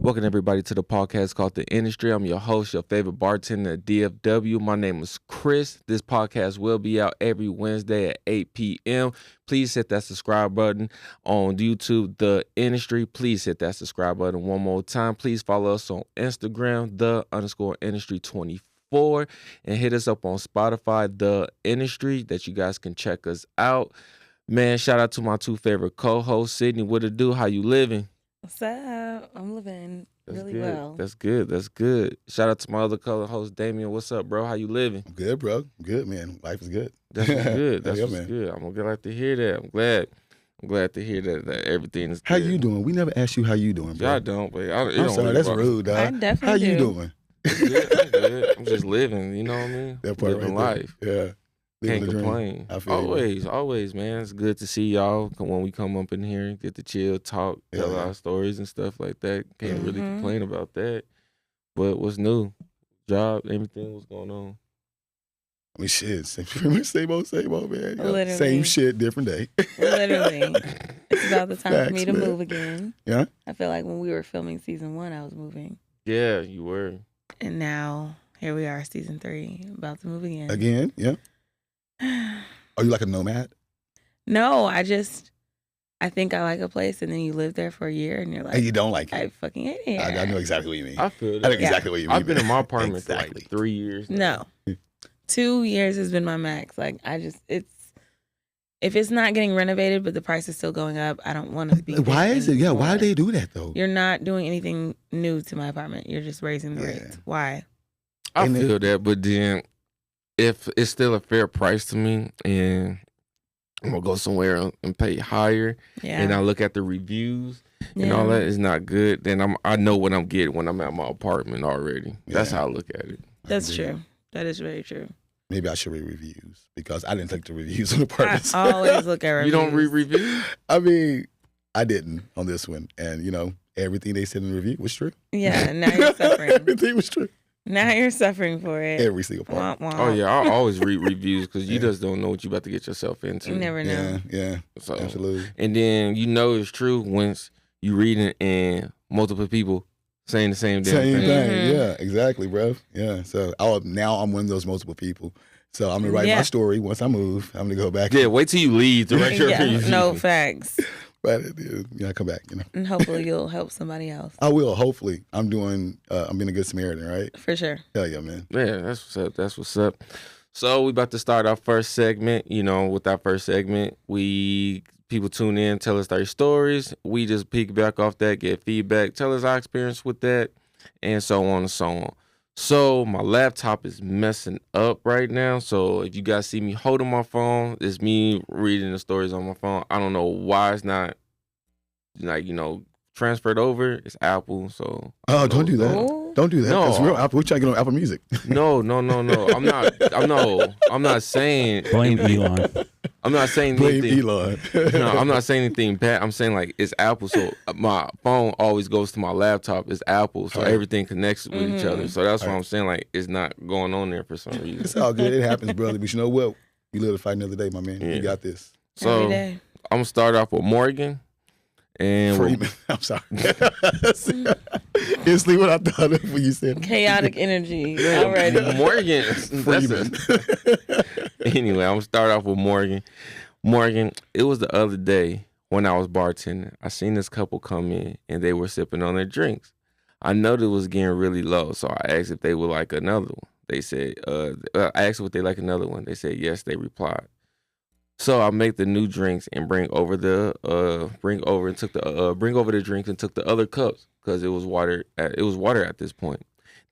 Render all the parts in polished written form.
Welcome everybody to the podcast called The Industry. I'm your host, your favorite bartender, DFW. My name is Chris. This podcast will be out every Wednesday at 8 p.m. Please hit that subscribe button on YouTube, The Industry. Please hit that subscribe button one more time. Please follow us on Instagram, The_Industry24, and hit us up on Spotify, The Industry, that you guys can check us out. Man, shout out to my two favorite co-hosts. Sydney, what it do? How you living? What's up? I'm living really good. well. That's good. That's good. Shout out to my other co-host, Damien. What's up, bro? How you living? I'm good, bro. I'm good, man. Life is good. That's what's good. That's what's man. good. I'm glad to hear that. I'm glad to hear that everything is good. How you doing? We never asked you how you doing, bro. Y'all don't, but I'm sorry, that's rude, dog. I definitely How you do. doing? I'm good. I'm just living, you know what I mean? That part living right life. there. Yeah. Living Can't the dream. complain. I feel you. Always, man. It's good to see y'all when we come up in here and get to chill, talk, tell Yeah. our stories and stuff like that. Can't really complain about that. But what's new? Job, everything, what's going on? I mean, shit. Same old, man. You know, Literally. same shit, different day. Literally. It's about the time for me Facts, to man. move again. Yeah? I feel like when we were filming season 1, I was moving. Yeah, you were. And now, here we are, season 3, about to move again. Again? Yeah? Are you like a nomad? No, I think I like a place, and then you live there for a year, and you're like, And you don't like it? I fucking hate it here. I know exactly what you mean. I feel I that. know exactly what you mean. I've been in my apartment Exactly. for like 3 years now. No. 2 years has been my max. Like, if it's not getting renovated, but the price is still going up, I don't want to be. Why is it? Yeah, why more. do they do that, though? You're not doing anything new to my apartment. You're just raising the Yeah. rates. Why? I And feel that, but then if it's still a fair price to me and I'm gonna go somewhere and pay higher Yeah. and I look at the reviews and all that is not good, then I know what I'm getting when I'm at my apartment already. That's Yeah. how I look at it. That's true. That is very true. Maybe I should read reviews because I didn't take the reviews on the I purpose. always look at reviews. You don't read reviews? I mean, I didn't on this one. And, you know, everything they said in the review was true. Yeah, now you're suffering. Everything was true. Now you're suffering for it. Every single part. Womp womp. Oh yeah, I always read reviews because you just don't know what you about to get yourself into. You never know. Yeah, So, absolutely. and then you know it's true once you read it and multiple people saying the same damn Same thing. thing. Mhm. Yeah, exactly, bro. Yeah. So now I'm one of those multiple people. So I'm gonna write Yeah. my story once I move. I'm gonna go back. Yeah, wait till you leave to write your Yeah, review. no facts. But come back. You know, And hopefully you'll help somebody else. I will. Hopefully, I'm being a good Samaritan, right? For sure. Hell yeah, man. Yeah, that's what's up. That's what's up. So we about to start our first segment. You know, with our first segment, people tune in, tell us their stories. We just piggyback off that, get feedback, tell us our experience with that, and so on and so on. So my laptop is messing up right now. So if you guys see me holding my phone, it's me reading the stories on my phone. I don't know why it's not transferred over. It's Apple, so Oh, don't do that. Oh. Don't do that. No. Because we're trying to get on Apple Music. No. I'm not saying Blame Elon. I'm not saying Blame anything. Elon. No, I'm not saying anything bad. I'm saying like it's Apple, so my phone always goes to my laptop. It's Apple, so Right. everything connects with each other. So that's why Right. I'm saying like it's not going on there for some reason. It's all good. It happens, brother. But you know what? You live to fight another day, my man. Yeah. You got this. So Every day. I'm gonna start off with Morgan, and Freeman. I'm sorry. Instantly what I thought of when you said Chaotic energy already. Morgan. Freeman. Anyway, I'm gonna start off with Morgan. Morgan, it was the other day when I was bartending. I seen this couple come in and they were sipping on their drinks. I noticed it was getting really low, so I asked if they would like another one. They said, I asked if they like another one. They said yes. They replied. So I make the new drinks and bring over the drinks and took the other cups because it was water. It was water at this point.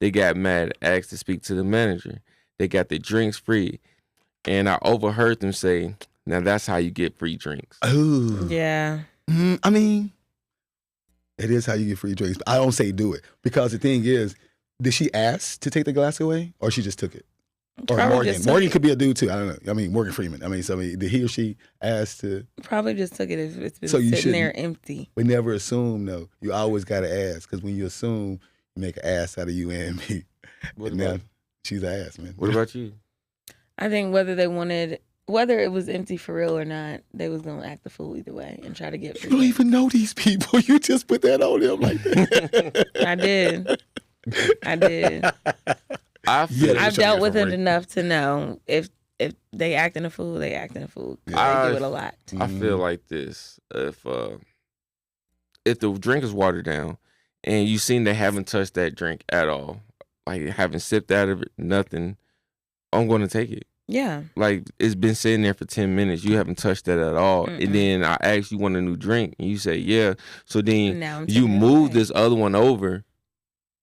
They got mad, asked to speak to the manager. They got the drinks free, and I overheard them say, "Now that's how you get free drinks." Ooh. Yeah. I mean, it is how you get free drinks. But I don't say do it because the thing is, did she ask to take the glass away or she just took it? Or Probably Morgan. just took Morgan it. could be a dude too. I don't know. I mean, Morgan Freeman. Did he or she ask to? Probably just took it if it's been So you sitting there shouldn't- empty. We never assume though. You always got to ask because when you assume, you make an ass out of you and me. What And now about, she's an ass, man. what about you? I think whether it was empty for real or not, they was gonna act the fool either way and try to get You don't even know these people. You just put that on them like that. I I did. I did. I feel Yeah, I've trying to dealt get with some it ring. enough to know if they acting a fool, they acting a fool. 'Cause Yeah. they do it a lot. I feel like this. If the drink is watered down and you seen they haven't touched that drink at all, like haven't sipped out of it, nothing, I'm gonna take it. Yeah. Like it's been sitting there for 10 minutes. You haven't touched that at all. Mm-mm. And then I ask you want a new drink and you say, yeah. So then Now I'm you taking it move away. this other one over.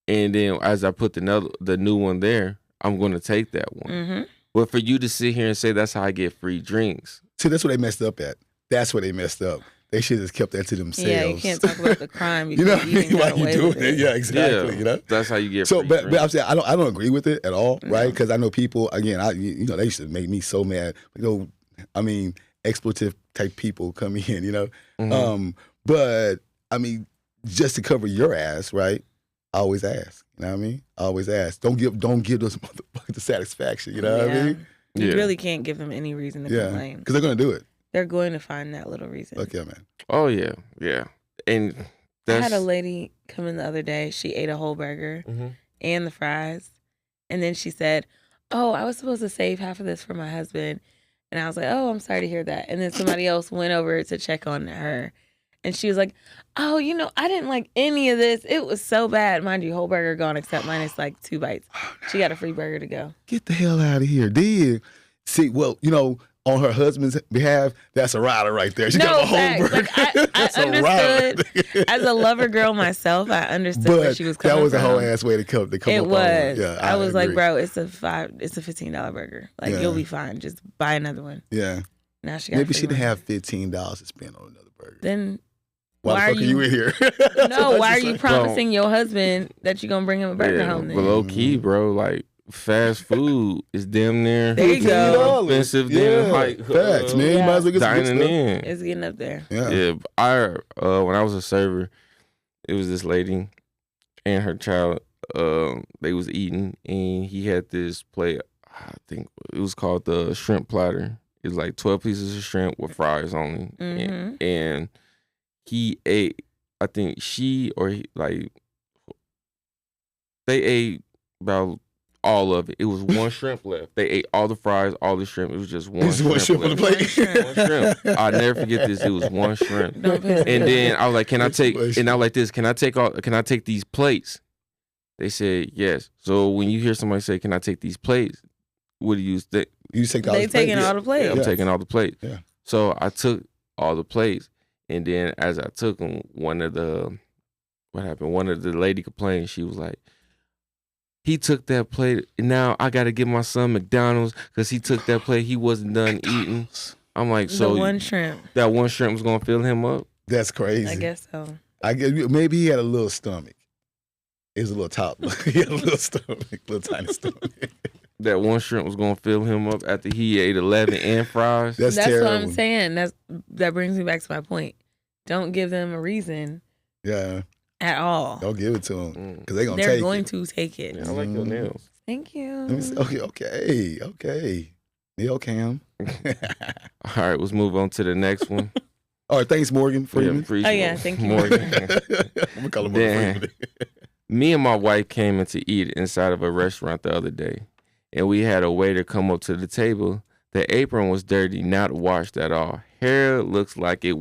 And then as I put the new one there, I'm gonna take that one. Mm-hmm. But for you to sit here and say that's how I get free drinks. See, that's what they messed up at. That's where they messed up. They should have kept that to themselves. Yeah, you can't talk about the crime. You know what I mean? Why you doing it? Yeah, Yeah, exactly. You know. that's how you get So, free but drinks. I'm saying I don't agree with it at all, right? No. Because I know people again. You know, they used to make me so mad. You know, I mean, expletive type people come in. You know, Mhm. but I mean, just to cover your ass, right? I always ask. You know what I mean? I always ask. Don't give those motherfuckers the satisfaction. You know what I mean? You Yeah. really can't give them any reason to Yeah, complain. because they're gonna do it. They're going to find that little reason. Okay, man. Oh yeah, yeah. And I that's had a lady come in the other day. She ate a whole burger Mhm. and the fries. And then she said, "Oh, I was supposed to save half of this for my husband." And I was like, "Oh, I'm sorry to hear that." And then somebody else went over to check on her. And she was like, "Oh, I didn't like any of this. It was so bad. Mind you, whole burger gone except minus like 2 bites. She got a free burger to go." Get the hell out of here. Did see? Well, on her husband's behalf, that's a rider right there. She No, got a whole facts. burger. Like, I That's a rider. understood. As a lover girl myself, I understood where But she was coming that was from. a whole ass way to come It up on was. Yeah, I was like, agree. bro, it's a $15 burger. Like, Yeah. you'll be fine. Just buy another one. Yeah, Now she got maybe free she didn't one. have $15 to spend on another burger. Then Why why the are fuck are you in here? no, why are you Bro, promising your husband that you're gonna bring him a burger home but then? low key, bro, like fast food is damn near There you go. expensive Yeah, than like facts, man. You Yeah. might as well get some good dining stuff. in. It's getting up there. Yeah. Yeah, when I was a server, it was this lady and her child. They was eating, and he had this plate. I think it was called the shrimp platter. It was like 12 pieces of shrimp with fries only, Mhm. and he ate. I think she or he, like they ate about all of it. It was one shrimp left. They ate all the fries, all the shrimp. It was just one This is one shrimp on the left. plate. One shrimp. One shrimp. I'll never forget this. It was one shrimp. Don't piss me And off. then I was like, "Can I That's too take?" much. And I was like, "This. Can I take these plates?" They said yes. So when you hear somebody say, "Can I take these plates?" What do you think? You take all They the plate? taking all the plates. I'm Yeah. taking all the plates. Yeah. So I took all the plates, and then as I took them, one of the lady complained. She was like, "He took that plate. And now I got to give my son McDonald's because he took that plate. He wasn't done eating." I'm like, "So the one shrimp. that one shrimp was gonna fill him up?" That's crazy. I guess so. I guess maybe he had a little stomach. It was a little top. He had a little stomach, little tiny stomach. That one shrimp was gonna fill him up after he ate 11 and fries. That's That's terrible. what I'm saying. That brings me back to my point. Don't give them a reason Yeah, at all. don't give it to them Mm. because they're gonna They're take going it. to take it. Yeah, I like your nails. Thank you. Let me see. Okay. Neil Cam. All right, let's move on to the next one. All right, thanks, Morgan Yeah, Freeman. appreciate Oh, yeah, it. thank you. Morgan. I'm gonna call him Morgan Damn. Freeman. Me and my wife came in to eat inside of a restaurant the other day, and we had a waiter come up to the table. The apron was dirty, not washed at all. Hair looks like it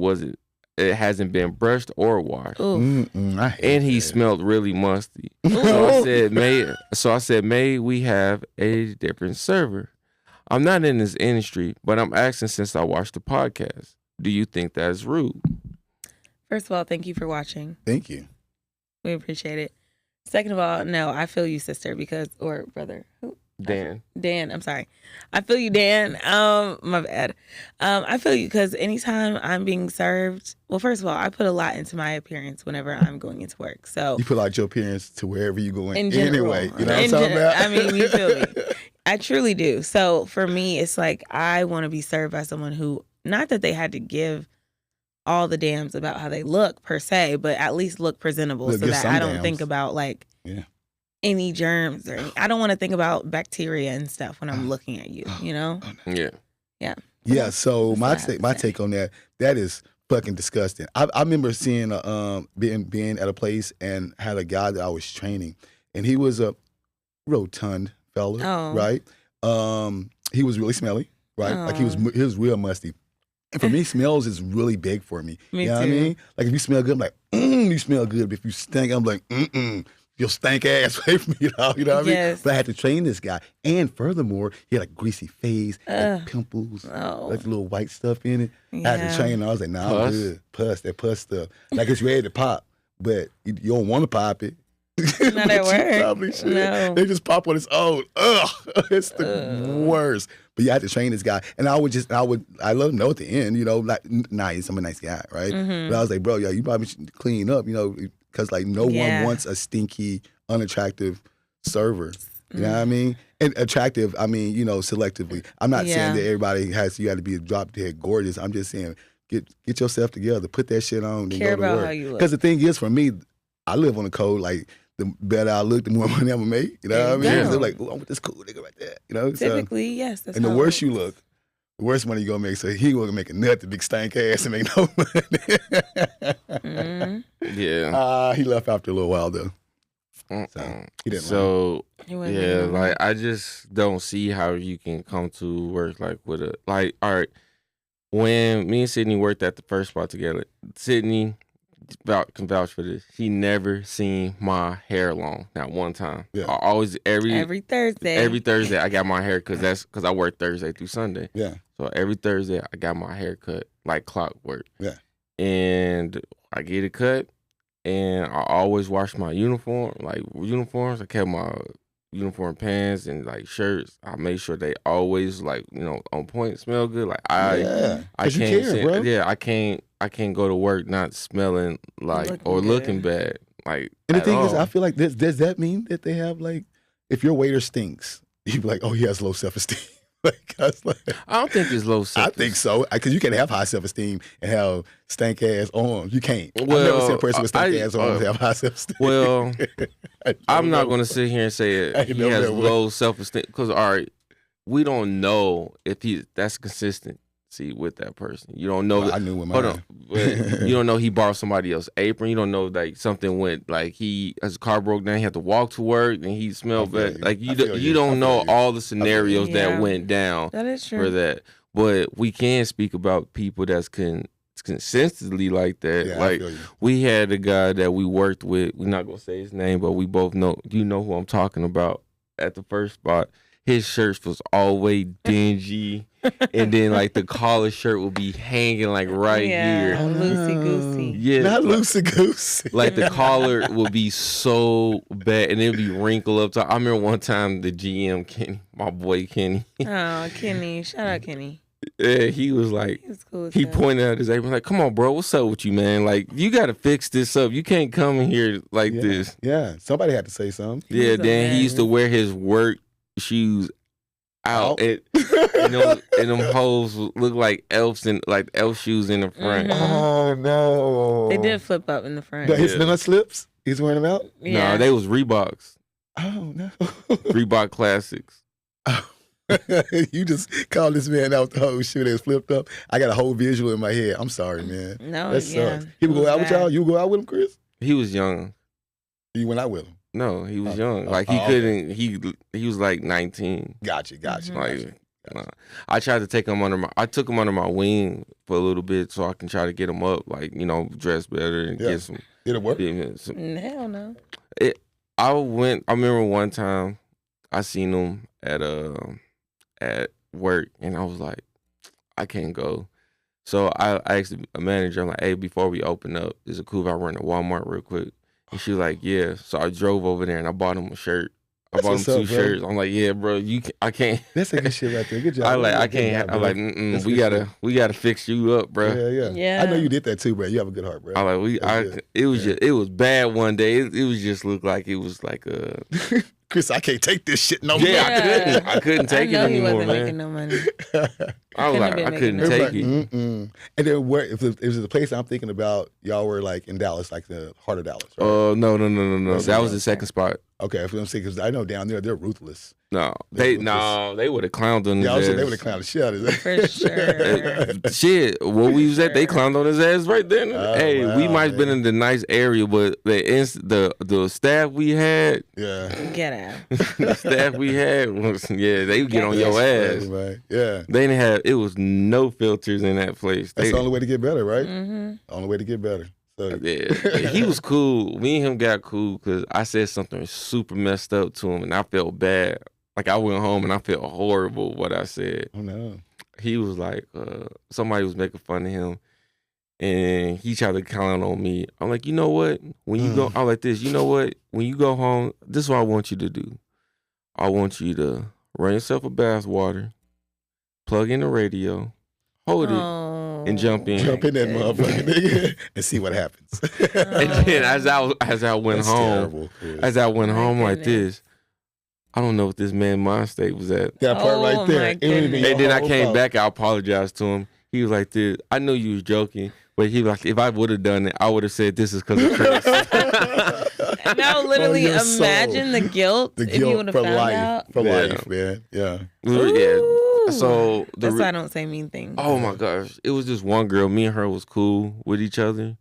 hasn't been brushed or washed. Ooh. I hate And he that. smelled really musty. So Oh. I said, may we have a different server? I'm not in this industry, but I'm asking since I watched the podcast. Do you think that's rude? First of all, thank you for watching. Thank you. We appreciate it. Second of all, no, I feel you, sister, or brother. Who? Dan. Dan, I'm sorry. I feel you, Dan. My bad. I feel you because anytime I'm being served, well, first of all, I put a lot into my appearance whenever I'm going into work. So You put out your appearance to wherever you going. in general, Anyway, you know what I'm talking about? I mean, you feel me. I truly do. So for me, it's like I want to be served by someone who, not that they had to give all the damns about how they look per se, but at least look presentable Look, so give that some I don't damns. think about like Yeah. any germs or I don't want to think about bacteria and stuff when I'm looking at you, you know? Yeah. Yeah, so That's my what I have to my say. take on that is fucking disgusting. I remember seeing being at a place and had a guy that I was training, and he was a rotund fella, Oh. right? He was really smelly, right? Like he was real musty. And for me, smells is really big for me. Me You know what I too. mean? Like if you smell good, I'm like, you smell good. But if you stink, I'm like, you'll stank ass away from me. You know what I mean? Yes. But I had to train this guy. And furthermore, he had like greasy face, like pimples, Oh. like little white stuff in it. I had Yeah. to train him. I was like, nah, I'm Pus? good. That pus stuff. Like it's ready to pop, but you don't want to pop it. Not But at you work. probably should. No. They just pop on its own. Ugh, it's the worst. But you had to train this guy, and I let him know at the end, you know, like nice, I'm a nice guy, right? But I was like, bro, yo, you probably should clean up, you know, because like no one wants a stinky, unattractive server. You know what I mean? And attractive, I mean, you know, selectively. I'm not saying that everybody you had to be drop dead gorgeous. I'm just saying get yourself together, put that shit on, then Care go to about work. how you look. Because the thing is, for me, I live on the code. Like the better I look, the more money I'm gonna make. You know what I mean? Yeah. So they're like, oh, I'm with this cool nigga right there. You know? Typically, yes. That's And the how it worse you works. look, the worse money you gonna make. So he wasn't making nothing, big stank ass, and make no money. Yeah. He left after a little while though. So he didn't. So He wasn't yeah, making no money. like I just don't see how you can come to work like with a like. All right, when me and Sydney worked at the first spot together, Sydney can vouch for this. She never seen my hair long, not one time. Yeah. I always every Thursday. every Thursday I got my hair because I work Thursday through Sunday. Yeah. So every Thursday I got my hair cut like clockwork. Yeah. And I get it cut, and I always wash my uniforms. I kept my uniform pants and like shirts. I make sure they always like, you know, on point, smell good. Like I 'Cause you can't care, bro. yeah, I can't go to work not smelling like Looking or good. looking bad. Like And the at thing is, all. I feel like does that mean that they have like, if your waiter stinks, you be like, oh, he has low self esteem. Like, I was like, I don't think it's low I self. think so, because you can have high self esteem and have stank ass arms. You can't. I've Well, never seen a person with stank I- ass arms have high self esteem. Well, I'm not going to sit here and say I he know has that way. low self-esteem because, all right, we don't know if that's consistency with that person. You don't know. I knew with Hold mine. on. But you don't know he borrowed somebody else's apron. You don't know like something went like his car broke down. He had to walk to work and he smelled I feel bad. you. Like I feel you you. don't I know feel you. all the scenarios Yeah. that went down That is true. for that. But we can speak about people that's consistently like that. Yeah, I like feel you. we had a guy that we worked with. We're not gonna say his name, but we both know. You know who I'm talking about at the first spot. His shirts was always dingy, and then like the collar shirt would be hanging like right here. Yeah, loosey goosey. Yeah, Not like, loosey goosey. like the collar would be so bad, and it'd be wrinkled up top. I remember one time the GM Kenny, my boy Kenny, Oh, Kenny. Shout out Kenny. yeah, he was like. He was cool as He hell. pointed at his apron like, "Come on, bro, what's up with you, man? Like, you got to fix this up. You can't come in here like Yeah. this." Yeah, somebody had to say something. Yeah, He's a then he used to mess. wear his work shoes out, Out. and them hoes look like elves and like elf shoes in the front. Mhm. Oh no! They did flip up in the front. His Yeah. non-slips. He's wearing them out. Yeah. No, they was Reeboks, Oh no! Reebok Classics. You just called this man out the whole shoe that's flipped up. I got a whole visual in my head. I'm sorry, man. No, That yeah. sucks. He would it go was out with bad. y'all. You would go out with him, Chris? He was young. You went out with him. No, he was Oh, young. oh, Like he oh, couldn't. He was like 19. Gotcha. Mhm. Like, nah. I tried to take him I took him under my wing for a little bit so I can try to get him up, like, you know, dress better and Yeah. get some. Did it work? Hell no. I remember one time I seen him at work and I was like, I can't go. So I asked a manager, I'm like, hey, before we open up, is it cool if I run to Walmart real quick? And she was like, yeah. So I drove over there and I bought him a shirt. I That's bought him what's 2 up, bro. shirts. I'm like, yeah, bro, I can't. That's a good shit right there. Good job. I Good can't. job, I'm bro. like, That's we good gotta fix you up, bro. Yeah. Yeah. I know you did that too, bro. You have a good heart, bro. I like That's good. it was Yeah. just it was bad one day. It was just looked like it was like Chris, I can't take this shit no yeah, Yeah. I couldn't take I it know he anymore, wasn't man. making no money. more. I was couldn't like, have I been couldn't making take no it. And then where if it was the place I'm thinking about, y'all were like in Dallas, like the heart of Dallas, right? No. That's That was okay. the second spot. Okay, that's what I'm saying, because I know down there they're ruthless. No, They they would have clowned on his Yeah, also ass. they would have clowned the shit out of his For sure. Shit, where we was at, they clowned on his ass right then. Oh, Hey, we wow, might have been man. in the nice area, but the staff we had, Yeah. Get out. the staff we had was they would get on That's your That's ass. funny, man. Yeah. They didn't have it was no filters in that place. That's the only way to get better, right? Mm-hmm. Only way to get better. So Yeah, he was cool. Me and him got cool because I said something super messed up to him, and I felt bad. Like I went home and I felt horrible what I said. Oh no. He was like, somebody was making fun of him, and he tried to clown on me. I'm like, you know what? When you go, I'm like this. You know what? When you go home, this is what I want you to do. I want you to run yourself a bath water, plug in the radio, hold it. And jump in. Jump in that motherfucker, nigga, and see what happens. And then as I went That's home, terrible, Chris. as I went My home like goodness. this, I don't know what this man mind state was at. That part Oh, right there. my It wouldn't be goodness. your And then I whole came fault. back, I apologized to him. He was like, this, I know you was joking, but he was like, if I would have done it, I would have said this is because of Chris. No, literally, On your soul. imagine the guilt, The if you would guilt have for found life. out. For Yeah. life, man. Yeah. Yeah. Ooh. So That's why I don't say mean things. oh my gosh, it was just one girl. Me and her was cool with each other.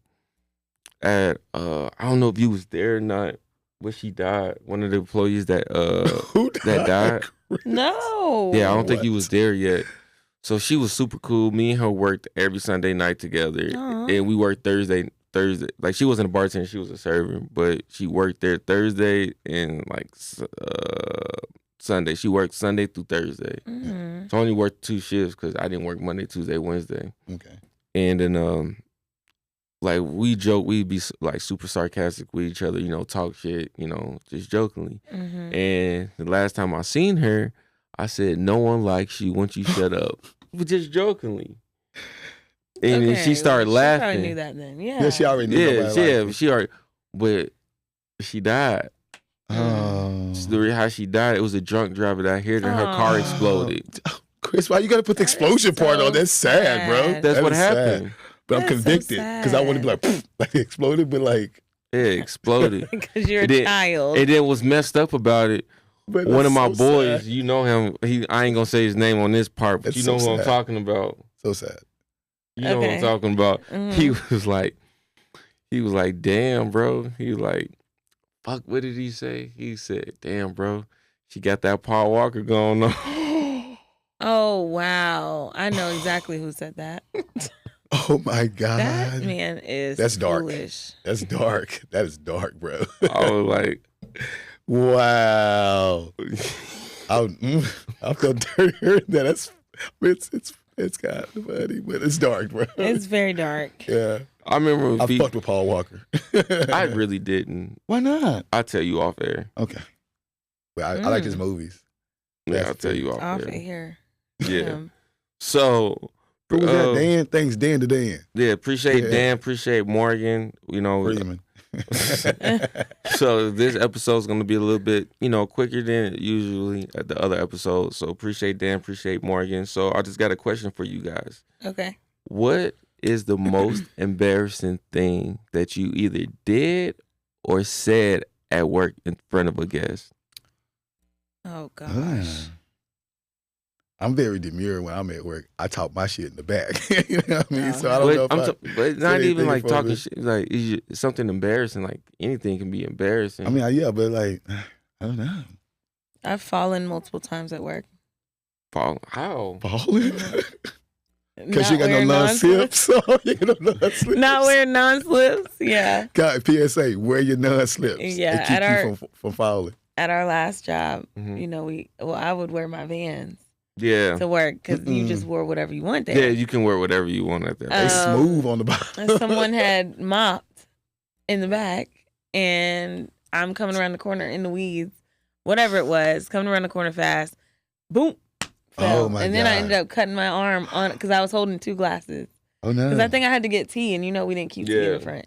At I don't know if you was there or not, but she died. One of the employees that Who that died. No. Yeah, I don't think you What? was there yet. So she was super cool. Me and her worked every Sunday night together, Aw. and we worked Thursday. Like she wasn't a bartender, she was a server, but she worked there Thursday and like Sunday. She worked Sunday through Thursday. Mm-hmm. So I only worked 2 shifts because I didn't work Monday, Tuesday, Wednesday. Okay. And then like we joke, we'd be like super sarcastic with each other, talk shit, just jokingly. Mm-hmm. And the last time I seen her, I said, "No one likes you once you shut up," but just jokingly. And then she started She laughing. probably knew that then. Yeah. Yeah, she already knew. Yeah, nobody liked she already, but she died. you. Oh. How she died, it was a drunk driver that hit her. Her car Aw. exploded. Chris, why you gotta put the That is explosion part so on? That's sad, bro. sad. That's That what is sad. happened. But I'm That is so convicted because I want to be like, "Poof," like it exploded, but like, It exploded. Because you're a And then- child. And then what's messed up about it, but one of that's my so boys, sad. you know him. I ain't gonna say his name on this part, but That's you know so who I'm sad. talking about. So sad. You know who I'm Okay. talking about. Mhm. He was like, damn, bro. He was like, fuck, what did he say? He said, damn, bro, she got that Paul Walker going on. Oh, wow. I know exactly who said that. Oh my God. That man is That's dark. foolish. That's dark. That is dark, bro. I was like, Wow. I feel dirty hearing that. It's kind of funny, but it's dark, bro. It's very dark. Yeah. I remember I fucked with Paul Walker. I really didn't. Why not? I'll tell you off air. Okay. But I like his movies. Yeah, That's I'll tell you off Off air. it here. Yeah. So, Who was that? uh, Dan? Thanks, Dan to Dan. yeah, appreciate Yeah. Dan, appreciate Morgan. Freeman. So this episode is going to be a little bit, quicker than usually at the other episodes. So appreciate Dan, appreciate Morgan. So I just got a question for you guys. Okay. What is the most embarrassing thing that you either did or said at work in front of a guest? Oh, gosh. Ah. I'm very demure when I'm at work. I talk my shit in the back. You know what I mean? So I don't know if But not anything even like for talking this. shit. Like it's something embarrassing. Like anything can be embarrassing. I mean, yeah, but like, I don't know. I've fallen multiple times at work. How? Balling? Because Not you got no wearing non-slips. So you got no non-slips. Not wearing non-slips. Yeah. God, PSA, wear your non-slips. Yeah, It keep at you our- from falling. At our last job, Mhm. I would wear my Vans Yeah. to work because you just wore whatever you want there. Yeah, you can wear whatever you want at that. They Um, smooth on the bottom. And someone had mopped in the back, and I'm coming around the corner in the weeds, whatever it was, coming around the corner fast, boom, fell. Oh, my and then I God. ended up cutting my arm on because I was holding 2 glasses. Oh, no. Because I think I had to get tea, and we didn't keep tea in Yeah. the front.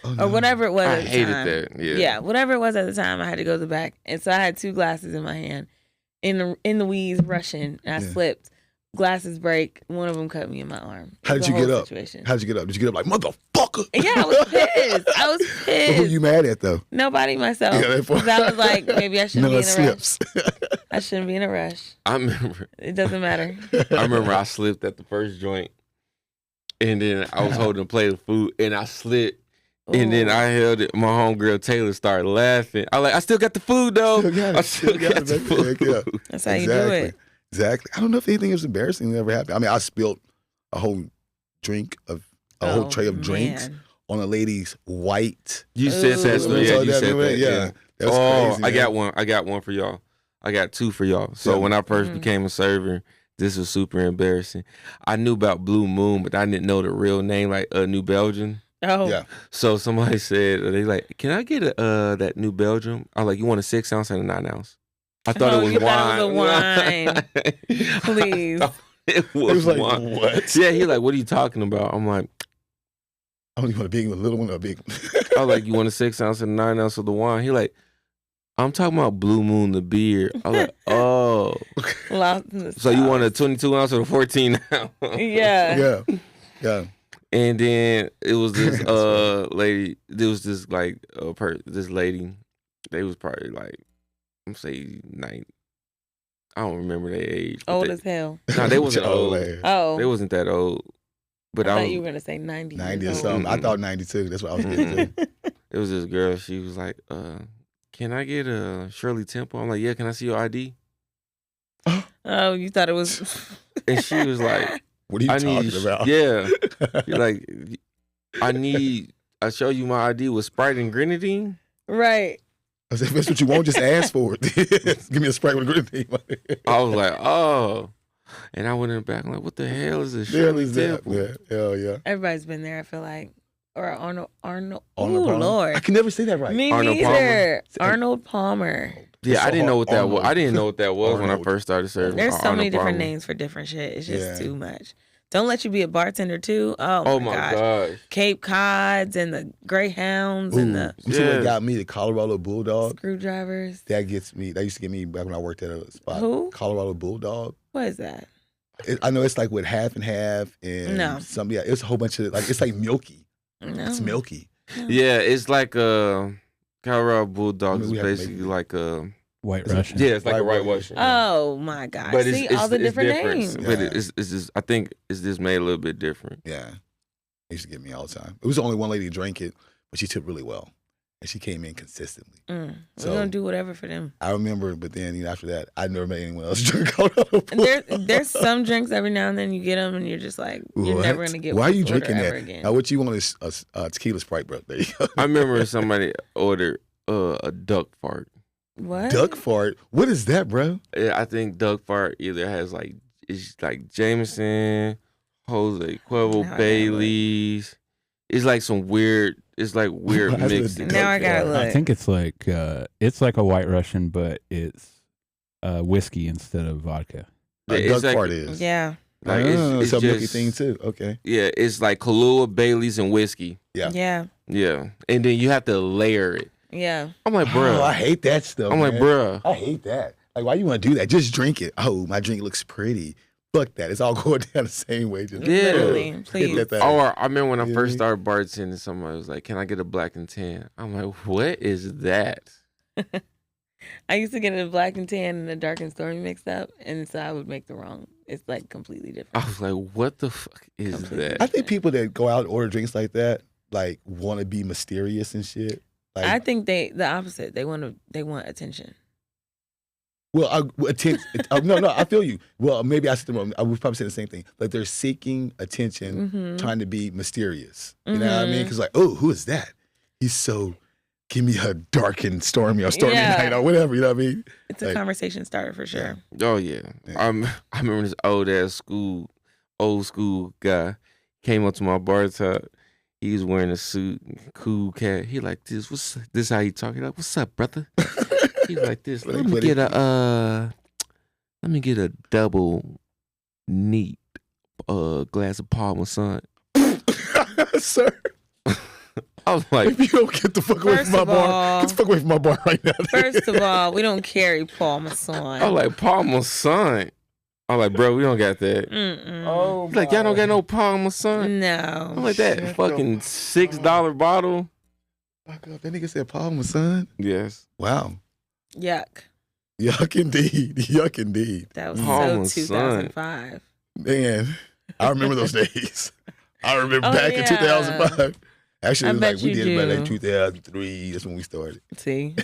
Oh, no. Or whatever it was I at the hated time. that. Yeah. Yeah, whatever it was at the time, I had to go to the back. And so I had 2 glasses in my hand in the weeds rushing, and I Yeah. slipped. glasses break. One of them cut me in my arm. How It's did a you get whole up? situation. How did you get up? Did you get up like motherfucker? Yeah, I was pissed. I was But pissed. who you mad at though? Nobody, myself. Yeah, that part. 'Cause I was like, maybe I shouldn't None be in a slips. rush. I shouldn't be in a rush. I remember. It doesn't matter. I remember I slipped at the first joint, and then I was holding a plate of food, and I slipped. And then Ooh. I held it. My homegirl Taylor started laughing. I like, I still got the food though. Still got it. I still got the baby. food. Heck yeah. That's how you do it. Exactly. I don't know if anything was embarrassing that ever happened. I mean, I spilled a whole whole tray of drinks Man. on a lady's white. You said Ooh. that. Remember Yeah, all you said that. Yeah. That was crazy. I man. got one. I got one for y'all. I got two for y'all. So Yeah. when I first Mhm. became a server, this was super embarrassing. I knew about Blue Moon, but I didn't know the real name, like New Belgium. Oh. Yeah. So somebody said, they like, can I get that New Belgium? I was like, you want a 6 ounce and a 9 ounce? I thought Oh, it was you wine. thought it was a wine. Please. I thought it was, It was like, wine. what? Yeah, he like, what are you talking about? I'm like, I don't want a big one, a little one, or a big one. I was like, you want a 6 ounce and a 9 ounce of the wine? He like, I'm talking about Blue Moon, the beer. I was like, oh. Lost in the So you want a sauce. 22 ounce or a 14 ounce? Yeah. Yeah. Yeah. And then it was this lady. There was this like this lady. They was probably like, I'm say 9. I don't remember their age. but Old they, as hell. No, they wasn't Oh, old. man. Oh. They wasn't that old. But I I thought was, you were going to say 90. 90 or years old. something. I thought 92. That's what I was getting to. it was this girl. She was like, can I get a Shirley Temple? I'm like, yeah. Can I see your ID? Oh, you thought it was. And she was like, What are you I talking need, about? yeah. You're like, I show you my ID with Sprite and grenadine. Right. I said, if that's what you want, just ask for it. Give me a Sprite with a grenadine. I was like, oh. And I went in the back. I'm like, what the hell is this? Hell Shirley is that? Temple? Yeah. Hell yeah. Everybody's been there, I feel like. Or Arnold. Arnold Oh, Palmer? Lord. I can never say that right. Me Arnold neither. Palmer? Arnold Palmer. Yeah, It's I so didn't know what that was. Arnold. I didn't know what that was when I Arnold. first started serving. There's so Arnold many different Palmer. names for different shit. It's just Yeah. too much. Don't let you be a bartender too. Oh, Oh my my gosh. gosh. Cape Cods and the Greyhounds and the You see what Yes. got me? The Colorado Bulldog. screwdrivers. That gets me. That used to get me back when I worked at a spot. Who? Colorado Bulldog. What is that? I know it's like with half and half and No. some. Yeah, it's a whole bunch of like it's like milky. No. It's milky. Yeah, it's like Colorado Bulldog I mean, is we have to basically make it. like a White Russian. yeah, it's like a White white Russian. Russian. Oh my gosh. But See all the different names. But Yeah. it's just I think it's just made a little bit different. Yeah, it used to get me all the time. It was only one lady who drank it, but she tipped really well, and she came in consistently. We're So- gonna do whatever for them. I remember, but then after that, I never met anyone else drink Colorado And Bulldog. there's some drinks every now and then you get them and you're just like you're What? never gonna get. Why are you this order drinking ever that? again. Now, what you want is a tequila Sprite, bro. There you go. I remember somebody ordered a duck fart. What? Duck fart. What is that, bro? Yeah, I think duck fart either has like it's like Jameson, Jose Cuervo, Now I gotta Bailey's. It's like some weird. It's like weird That's mix. the Now I duck gotta fart. look. I think it's like a White Russian, but it's whiskey instead of vodka. A It's duck like- fart is. Yeah. Like it's a milky just- thing too. Okay. Yeah, it's like Kahlua, Bailey's, and whiskey. Yeah. Yeah. Yeah, and then you have to layer it. Yeah. I'm like, bruh. Oh, I hate that stuff. I'm like, man. bruh. I hate that. Like, why you want to do that? Just drink it. Oh, my drink looks pretty. Fuck that. It's all going down the same way. Just Yeah. Literally. hit Please. that thing. Or I remember when I You know first what I started bartending, somebody was like, "Can I get a black and tan?" I'm like, "What is that?" I used to get a black and tan and a dark and stormy mixed up, and so I would make the wrong. It's like completely different. I was like, "What the fuck is Completely. that?" I think people that go out and order drinks like that, like, want to be mysterious and shit. Like, I think the opposite. They want attention. well, no, I feel you. Well, maybe I said the wrong. I would probably say the same thing. Like, they're seeking attention, Mm-hmm. trying to be mysterious. You know what I mean? Because like, oh, who is that? He's so. Give me a dark and stormy or stormy Yeah. night or whatever. You know what I mean? It's a Like- conversation starter for sure. Oh yeah, Yeah. I remember this old school guy came up to my bar top. He was wearing a suit, cool cat. He like this. This how he talking? Like, what's up, brother? He's like this. What Let he me put it- get a double neat glass of Parmesan. Sir, I was like, if you don't get the fuck away First from my of bar, all- get the fuck away from my bar right now. First of all, we don't carry Parmesan. I was like Parmesan. I'm like, bro, we don't got that. Oh, He's like, y'all don't got no Palmer, son. No. I'm like, that Shut fucking the $6 bottle. Fuck up. That nigga said Palmer, son. Yes. Wow. Yuck. Yuck indeed. Yuck indeed. That was Palmer, so son. 2005. Man, I remember those days. I remember Oh, back in yeah. 2005. Actually, I it was bet like we you did it by like do. 2003. That's when we started. See?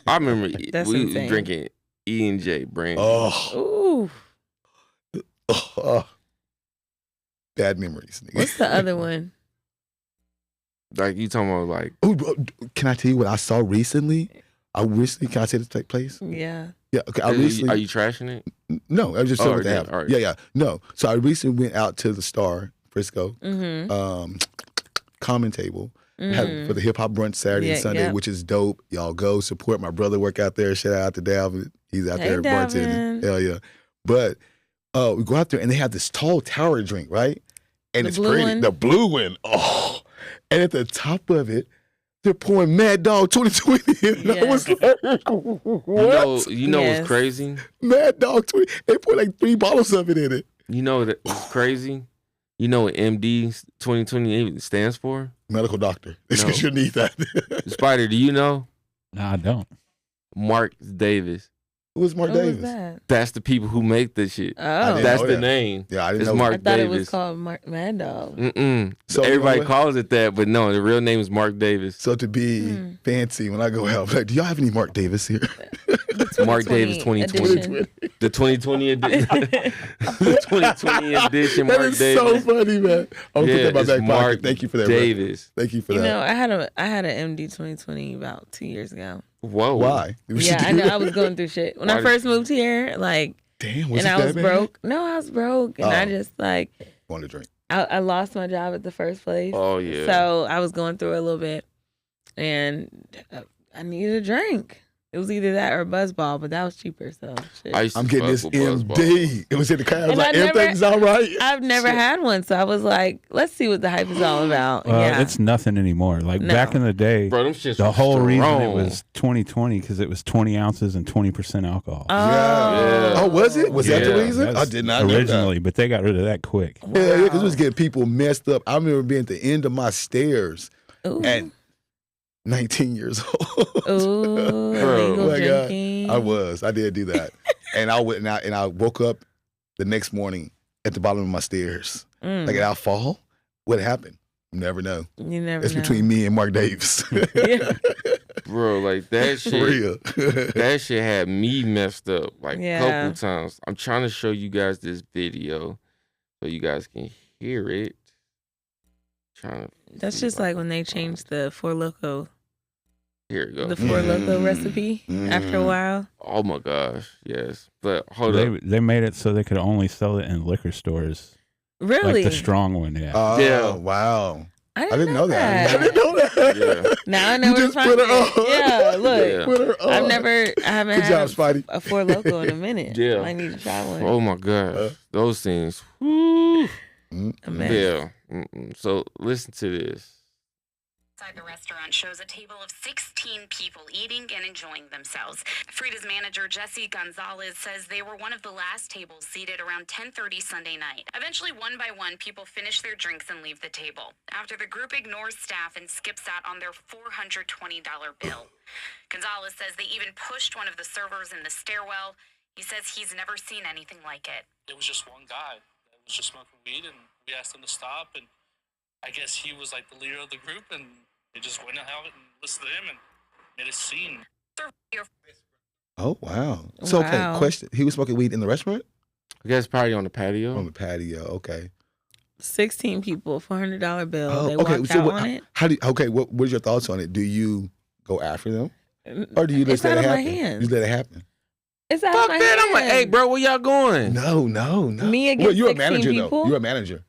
I remember That's we insane. drinking E&J brandy. Oh, Ooh. oh. Bad memories. Nigga. What's the other one? Like you talking about like Oh, bro, can I tell you what I saw recently? Can I say this take place? Yeah. Yeah. Okay. I are recently. you trashing it? No, I was just Oh, saying what they okay, have. all right. Yeah, yeah. No. So I recently went out to the Star, Frisco, Mm-hmm. common table for the hip hop brunch Saturday and Yeah, Sunday, yeah. which is dope. Y'all go support my brother. Work out there. Shout out to Dalvin. He's out Hey, there Dalvin. bartending. Hell yeah. But we go out there and they have this tall tower drink, right? And The it's blue pretty. one? The blue one. Oh, and at the top of it, they're pouring Mad Dog 2020. And I was like, what? You know Yes. what's crazy? Mad Dog 20. They put like 3 bottles of it in it. You know what's crazy? You know what MD 2020 stands for? Medical doctor. It's No. because you need that. Spider, do you know? No, I don't. Mark Davis. Who was Mark What Davis? was that? That's the people who make the shit. I Oh. didn't That's know the that. name. Yeah, I didn't It's know. Mark I thought it was Davis. called Mad Dog. Mm-mm. So, Everybody you know what? calls it that, but no, the real name is Mark Davis. So to be fancy, when I go out, I'm like, do y'all have any Mark Davis here? Mark Davis 2020. edition. The 2020 edition. The 2020 edition, That Mark is Davis. so funny, man. I'm gonna put that in my it's back Mark pocket. Thank you for that, bro. Davis. Thank you for You that. know, I had an MD 2020 about 2 years ago. Whoa. Why? We Yeah, should I do know. that. I was going through shit when Why I did- first moved here. Like, Damn, was and it I that was bad? broke. No, I was broke, and I Oh. just like Want to drink? I lost my job at the first place. Oh, yeah. So I was going through it a little bit, and I needed a drink. It was either that or Buzzball, but that was cheaper. So shit. I used to I'm getting fuck this with Buzzball. MD. It was in the car. I was And like, I never- everything's all right. I've never had one, so I was like, let's see what the hype is all about. Well, yeah. it's nothing anymore. Like No. back in the day, Bro, them shits the was whole reason it strong. was 2020 because it was 20 ounces and 20% alcohol. Yeah. Oh, was it? Was that the Yeah, reason? I That's did not know originally, but they got rid of that quick. that. Yeah, because it was getting people messed up. I remember being at the end of my stairs Ooh. at 19 years old. Ooh, Bro. illegal Oh my God. drinking. I did do that. And I went and I woke up the next morning at the bottom of my stairs. Mm, Like, I'll fall. What happened? You never know. you never It's know. between me and Mark Davis. Yeah. Bro, like that For shit. real. That shit had me messed up like a Yeah. couple times. I'm trying to show you guys this video so you guys can hear it. Trying to That's see just if I like can when they find changed the Four Loco, it. Here it goes. the Four Loco Mm. recipe. After a Mm. while, Oh my gosh, yes. But hold They up. they made it so they could only sell it in liquor stores, really, like the strong one. Yeah. Oh, Yeah. wow. I I didn't know that. I didn't know that. Yeah. Now I know You where to just find put her it. on. Yeah, look, Yeah. Put her on. I haven't Good had job, Spidey. a Four Loco in a minute. Yeah. I need to try one. Oh my gosh, those things. Woo. A mess. Yeah. Mm-mm. So listen to this. Inside the restaurant shows a table of 16 people eating and enjoying themselves. Frida's manager, Jesse Gonzalez, says they were one of the last tables seated around 10:30 Sunday night. Eventually, one by one, people finish their drinks and leave the table. After the group ignores staff and skips out on their $420 bill. Gonzalez says they even pushed one of the servers in the stairwell. He says he's never seen anything like it. It was just one guy that was just smoking weed, and we asked him to stop, and I guess he was like the leader of the group, and they just went out and listened to him and made a scene. Oh, wow. So, okay, Wow. question. He was smoking weed in the restaurant? I guess probably on the patio. On the patio. Okay. 16 people, $400 bill. Oh, They okay. walked So out what, on it. how do you, okay, what are your thoughts on it? Do you go after them? Or do you It's just let out it of my happen? hands. You just let it happen? It's out Fuck of my that! hands. I'm like, hey, bro, where y'all going? No. Me Well, against you're a 16 manager, people? though. You're a manager.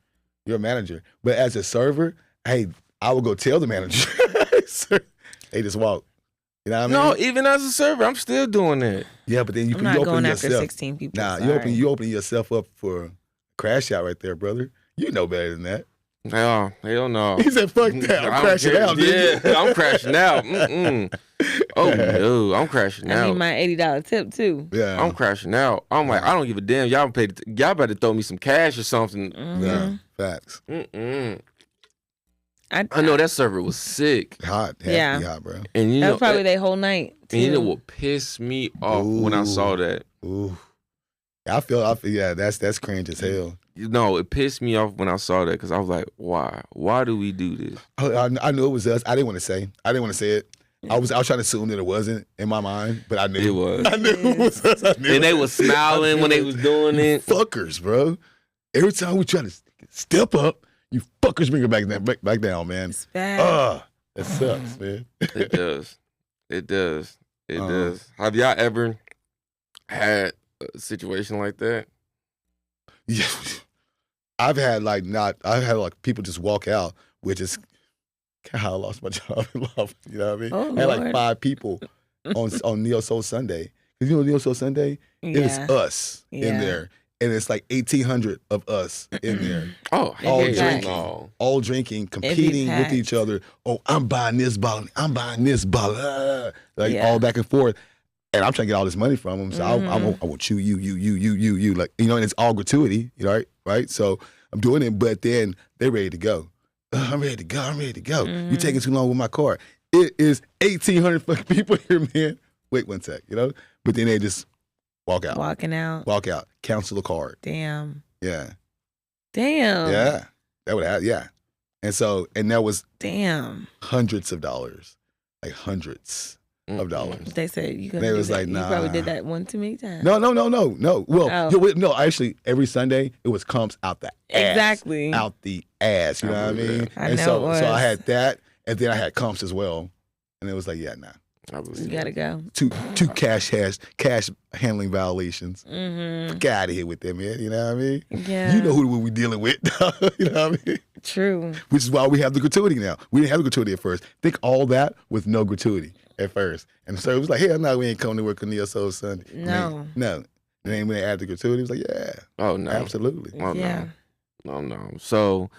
You're a manager. But as a server, hey, I would go tell the manager. Sir, hey, just walk. You know what I mean? No, even as a server, I'm still doing that. Yeah, but then you, I'm you not open going after yourself. 16 people. Nah, sorry. you open yourself up for a crash out right there, brother. You know better than that. No, hell no. He said, "Fuck that, I'm I don't crashing care. out." Nigga. Yeah, I'm crashing out. Mm-mm. Oh no, I'm crashing I out. need my $80 tip too. Yeah. I'm crashing out. I'm like, I don't give a damn. Y'all paid. Y'all better throw me some cash or something. Yeah. Facts. I know that server was sick, Hot. Had Yeah. to be hot, bro. and you That know, was probably their whole night too. and you know what pissed me off when I saw that. Ooh. I feel. Yeah. That's cringe as hell. You know, it pissed me off when I saw that because I was like, why? Why do we do this? I knew it was us. I didn't want to say. It. I was trying to assume that it wasn't in my mind, but I knew It was. I knew it was us. I knew And they it. was smiling when they was doing it. Fuckers, bro. Every time we try to step up, you fuckers bring it back down, man. It's bad. That sucks, man. It does. It does. It does. Have y'all ever had a situation like that? Yeah. I've had like people just walk out, which is kind of how I lost my job in love. You know what I mean? Oh, I had like Lord. 5 people on Neo Soul Sunday. Because you know Neo Soul Sunday? It is Yeah. us in Yeah. there. And it's like 1,800 of us in there. Oh, All It'd be drinking. packed. no. All drinking, competing with packed. each other. Oh, I'm buying this bottle. I'm buying this bottle. Like Yeah. all back and forth. And I'm trying to get all this money from them. So I want you. Like, you know, and it's all gratuity, you know, right? So I'm doing it, but then they're ready to go. I'm ready to go. You're taking too long with my car. It is 1,800 fucking people here, man. Wait one sec, you know? But then they just walk out. Walking out. Walk out. Cancel the card. Damn. Yeah. Damn. Yeah. That would happen. Yeah. And that was Damn. hundreds of dollars. Like hundreds of dollars. They said you couldn't They do was that. like, You probably nah. did that one too many times. No. Well, Oh. no, actually, every Sunday, it was comps out the ass. Exactly. Out the ass. You know what I mean? I And know so, it was. so I had that, and then I had comps as well. And it was like, yeah, nah. I believe You it. gotta go. Two cash handling violations. Mm-hmm. Get out of here with them, man. You know what I mean? Yeah. You know who we dealing with. You know what I mean? True. Which is why we have the gratuity now. We didn't have the gratuity at first. Think all that with no gratuity at first. And so it was like, hell no, we ain't coming to work on Neo Soul Sunday. No. No. And then when they added the gratuity, it was like, yeah, Oh no. absolutely. Oh, Yeah. No. So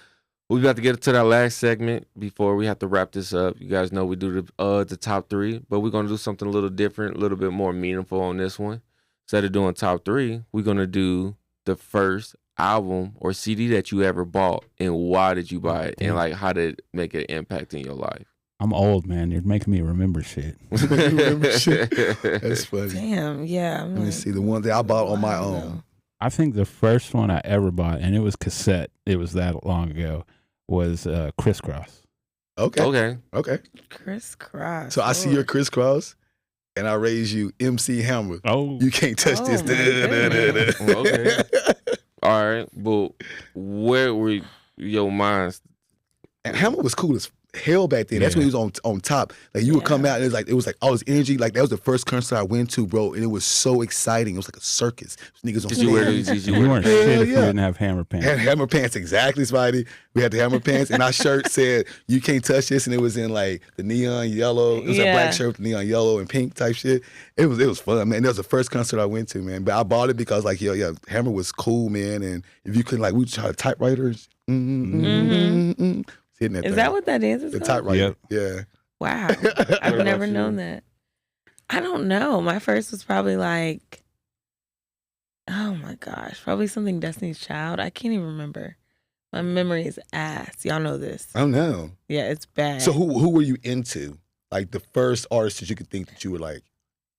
we about to get to that last segment before we have to wrap this up. You guys know we do the top 3, but we're gonna do something a little different, a little bit more meaningful on this one. Instead of doing top 3, we're gonna do the first album or CD that you ever bought and why did you buy it and like how did it make an impact in your life. I'm old, man. You're making me remember shit. Remember shit? That's funny. Damn. Yeah. I'm Let me like, see the one that I bought on my wow. own. I think the first one I ever bought, and it was cassette. It was that long ago. Was Crisscross. Okay. Okay. Crisscross. So I see Lord. your crisscross, and I raise you MC Hammer. Oh, You can't touch Oh, this. my goodness. Okay. All right. But where were your minds? And Hammer was cool as hell back then. That's Yeah. when he was on top. Like you would come out and it was like all this energy. Like that was the first concert I went to, bro, and it was so exciting. It was like a circus. Niggas on Did you wear stage. these? you weren't Hell shit if you yeah. didn't have hammer pants. Had hammer pants, exactly, Spidey. We had the hammer pants, and our shirt said, "You can't touch this," and it was in like the neon yellow. It was a Yeah. black shirt with neon yellow and pink type shit. It was fun, man. That was the first concert I went to, man. But I bought it because like, Hammer was cool, man. And if you could like, we tried typewriters. Hitting that Is thing. that what that is? The typewriter? Yep. Yeah. Wow. What I've about never you? known that. I don't know. My first was probably like, oh my gosh, probably something Destiny's Child. I can't even remember. My memory is ass. Y'all know this. I don't know. Yeah, it's bad. So who were you into? Like the first artist that you could think that you were like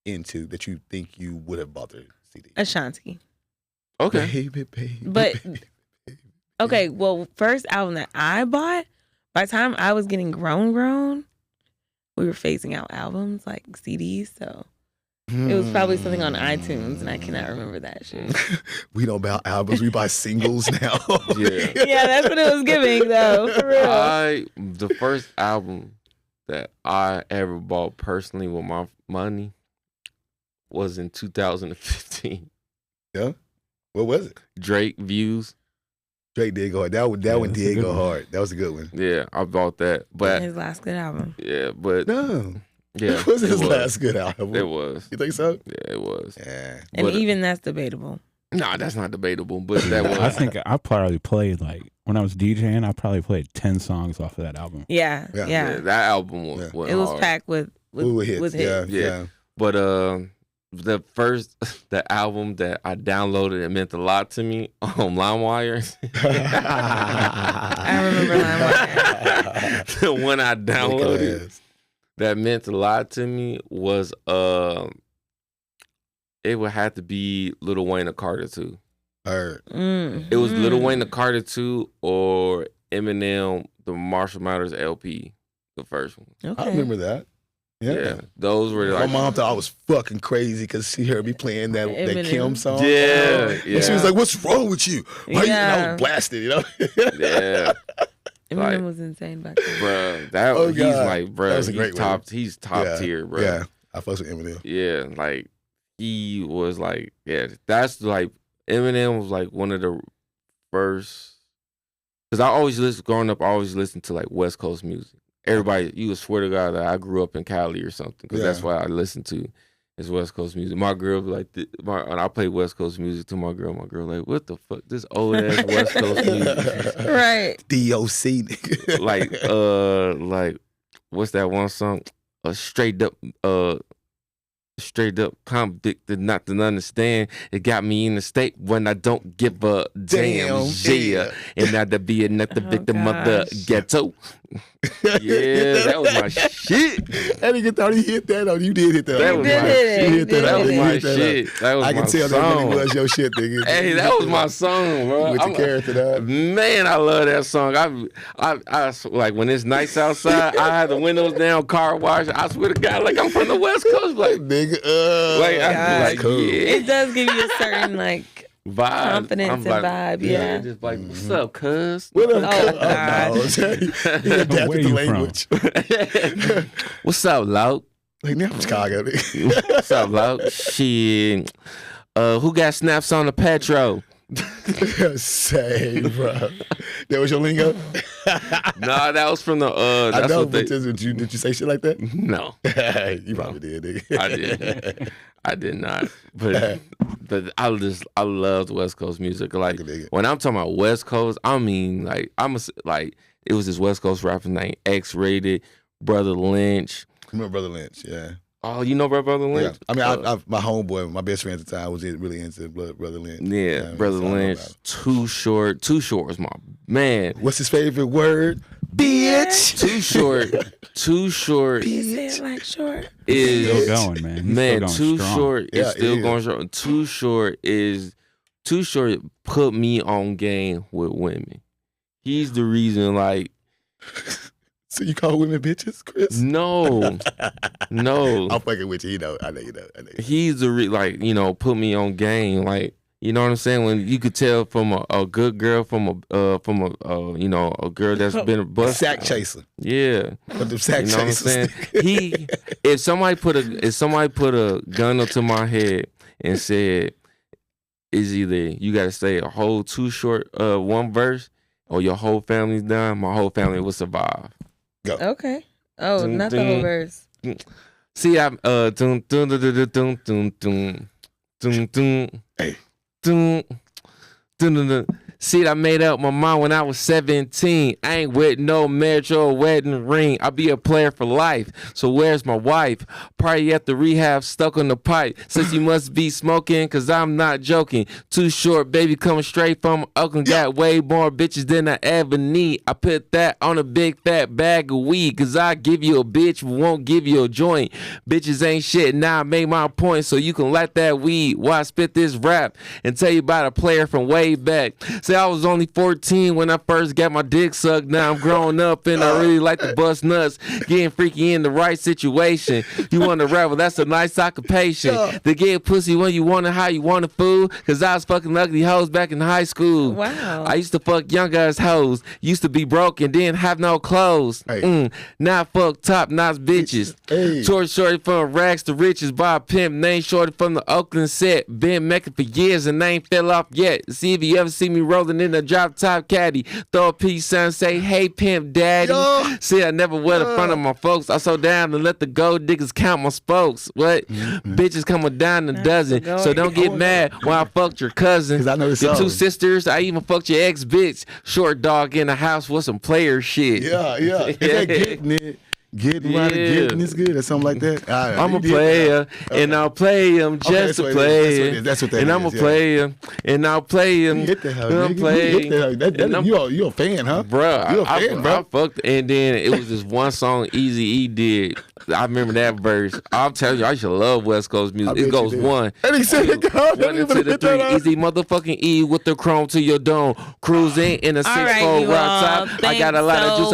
into that you think you would have bought their CD? Ashanti. Okay. Baby. But- baby. Okay, well, first album that I bought, by the time I was getting grown, we were phasing out albums like CDs. So it was probably something on iTunes, and I cannot remember that shit. We don't buy albums, we buy singles now. Yeah. Yeah, that's what it was giving, though, for real. The first album that I ever bought personally with my money was in 2015. Yeah? What was it? Drake Views. Drake did go hard. That one that's a did good go one. hard. That was a good one. Yeah, I bought that. But His last good album. yeah, but No. yeah, It was his was. last good album. It was. You think so? Yeah, it was. Yeah. And But- even that's debatable. Nah, that's not debatable, but that was. I think I probably played when I was DJing. I probably played 10 songs off of that album. Yeah, Yeah. yeah. Yeah, that album was Yeah. went It was hard. packed with Ooh, hits. hits. Yeah. But the album that I downloaded, it meant a lot to me on LimeWire. I remember LimeWire. The one I downloaded that meant a lot to me was it would have to be Lil Wayne or Carter 2. Heard. It was Lil Wayne or Carter 2 or Eminem, the Marshall Mathers LP, the first one. Okay. I remember that. Yeah. Those were My like mom thought I was fucking crazy because she heard me playing that Eminem. Kim song. Yeah, And she was like, "What's wrong with you?" Why you? And I was blasted, you know. yeah. Eminem Like, was insane back then. Bruh, that Oh, he's God. like, bruh, That was a great one. he's top tier, bro. Yeah, I fucks with Eminem. Yeah, like he was like, that's like Eminem was like one of the first. Because I always growing up, I always listened to like West Coast music. Everybody, you would swear to God that I grew up in Cali or something, because that's what I listened to is West Coast music. My girl be like, and I play West Coast music to my girl. My girl like, what the fuck, this old ass West Coast music. Right. DOC. nigga. like what's that one song? Straight up convicted, not to understand. It got me in the state when I don't give a damn. Yeah, and not to be another victim of the ghetto. Yeah, that was my shit. That nigga thought he hit that. Oh, you did hit that. That was my shit. You hit that. That was You my hit that. shit. That was I my can tell song. that really was your shit, nigga. Hey, that was my song, bro. With your character, dog. Man, I love that song. I like when it's nice outside. I have the windows down, car wash. I swear to God, like I'm from the West Coast, like Nigga, like I like cool. yeah. It does give you a certain like Vibe. confidence I'm and like, vibe. Yeah. just like, what's up, cuz? What up, Oh, cuz? God. No. He adapted Where the you language. What's up, Loud? Like, now I'm Chicago, nigga. What's up, Loud? Shit. Who got snaps on the Petro? Say, bro. That was your lingo? Nah, that was from the I that's know, what they, but did you say shit like that? no. You probably did, nigga. I didn't. I did not. But I loved West Coast music. Like when I'm talking about West Coast, I mean like it was this West Coast rapper named X-Rated, Brother Lynch. Remember Brother Lynch, yeah. Oh, you know Brother Lynch? Yeah. I mean, my homeboy, my best friend at the time, was really into Brother Lynch. Yeah, Brother Lynch. Too Short. Too Short was my man. What's his favorite word? Bitch. Too Short. Too Short You say it like short. is Still going, man. He's man. still going Too strong. Short Yeah, is still it going strong. Too Short put me on game with women. He's the reason. Like, So you call women bitches, Chris? no. I'm fucking with you. You know, I know you know. He's the put me on game. Like, you know what I'm saying? When you could tell from a good girl from a girl that's been a bust. Sack chaser. Yeah. But them sack You know what I'm chasers. saying? If somebody put a gun up to my head and said, "It's either you got to say a whole Too Short one verse, or your whole family's done," my whole family will survive. Go. Okay. Oh, Dun, not the dun. whole verse. See, I'm dun dun dun dun dun dun dun dun dun Hey. dun dun dun dun. See, I made up my mind when I was 17. I ain't with no marriage or wedding ring. I'll be a player for life. So where's my wife? Probably at the rehab, stuck on the pipe. Says you must be smoking, cause I'm not joking. Too Short, baby, coming straight from Oakland. Got way more bitches than I ever need. I put that on a big fat bag of weed, cause I give you a bitch, won't give you a joint. Bitches ain't shit, now I made my point, so you can light that weed while I spit this rap and tell you about a player from way back. Say I was only 14 when I first got my dick sucked. Now I'm grown up and I really like to bust nuts. Getting freaky in the right situation. You want to rebel, that's a nice occupation. To get pussy when you want it, how you want it, fool. Cause I was fucking ugly hoes back in high school. Wow. I used to fuck young ass hoes. Used to be broke and didn't have no clothes. Hey. Now I fuck top notch bitches. Hey. Shorty from rags to riches by a pimp named Shorty from the Oakland set. Been making for years and ain't fell off yet. See if you ever see me rolling in a drop top caddy. Throw a peace sign, say, "Hey pimp daddy." Yo. See, I never went in front of my folks. I so down to let the gold diggers count my spokes. What? Bitches coming down a dozen. the So don't get mad when I fucked your cousin. 'Cause I know the Your two song. sisters. I even fucked your ex bitch. Short dog in the house with some player shit. Yeah. Is that getting it? Getting right, getting is good or something like that. I'm a player, and I'll play him just to play. That's what that is. And I'm a player, and I'll play him. You hit the hell, and I'm nigga. playing. You a fan, huh? Bruh, You a fan, bro. I fucked, and then it was this one song Eazy-E did. I remember that verse. I'm telling you, I used to love West Coast music. It goes one. And he said, one into the three. Easy motherfucking E with the chrome to your dome. Cruising in a 6'4" rock top. I got a lot of juice.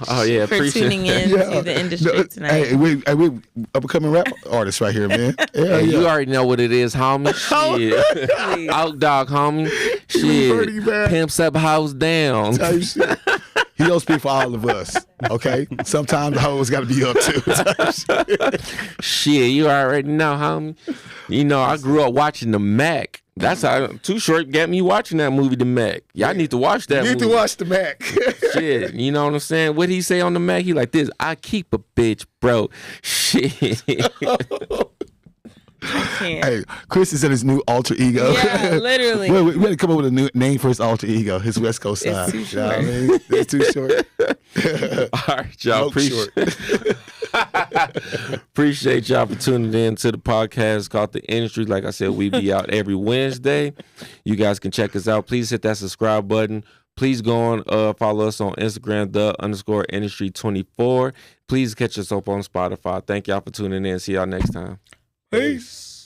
Oh yeah, for appreciate tuning in to the industry tonight. Hey, we upcoming rap artists right here, man. Hey, you already know what it is, homie. Shit. Out dog, homie. Shit. Pimps up, house down. Type shit. He don't speak for all of us, okay? Sometimes the hoes got to be up too. Shit, you already know, homie. You know, I grew up watching the Mac. That's how Too Short got me watching that movie, The Mac. Y'all need to watch that movie. You need to watch The Mac. Shit, you know what I'm saying? What he say on The Mac? He like this, I keep a bitch, bro. Shit. Hey, Chris is in his new alter ego. Yeah, literally. we had to come up with a new name for his alter ego, his West Coast side. It's too short. You know what I mean? It's too short. All right, y'all. Appreciate y'all for tuning in to the podcast called The Industry. Like I said, we be out every Wednesday. You guys can check us out. Please hit that subscribe button. Please go on, follow us on Instagram, _industry24. Please catch us up on Spotify. Thank y'all for tuning in. See y'all next time. Peace.